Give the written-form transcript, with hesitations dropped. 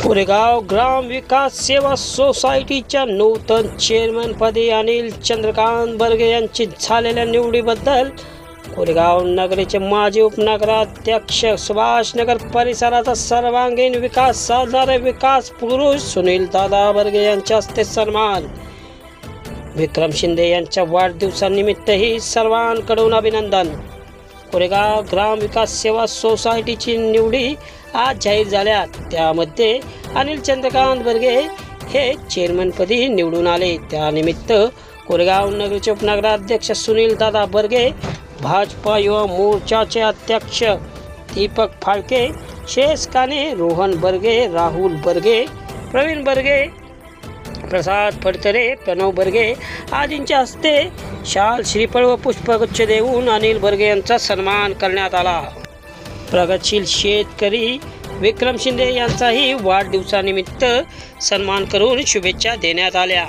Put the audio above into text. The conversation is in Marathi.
कोरेगाव ग्राम विकास सेवा सोसायटीच्या नूतन चेअरमनपदी अनिल चंद्रकांत बर्गे यांची झालेल्या निवडीबद्दल कोरेगाव नगरीचे माजी उपनगराध्यक्ष, सुभाषनगर परिसराचा सर्वांगीण विकास साधणारे विकास पुरुष सुनील दादा बर्गे यांच्या हस्ते सन्मान. विक्रम शिंदे यांच्या वाढदिवसानिमित्तही सर्वांकडून अभिनंदन. कोरेगाव ग्राम विकास सेवा सोसायटीची निवडी आज जाहीर झाल्या. त्यामध्ये अनिल चंद्रकांत बर्गे हे चेअरमनपदी निवडून आले. त्यानिमित्त कोरेगाव नगरीचे उपनगराध्यक्ष सुनील दादा बर्गे, भाजपा युवा मोर्चाचे अध्यक्ष दीपक फाळके, शेष काने, रोहन बर्गे, राहुल बर्गे, प्रवीण बर्गे, प्रसाद फडतरे, प्रणव बर्गे आदींच्या हस्ते शाल, श्रीफळ व पुष्पगुच्छ देऊन अनिल बर्गे यांचा सन्मान करण्यात आला. प्रगतशील शेतकरी विक्रम शिंदे यांचाही वाढदिवसानिमित्त सन्मान करून शुभेच्छा देण्यात आल्या.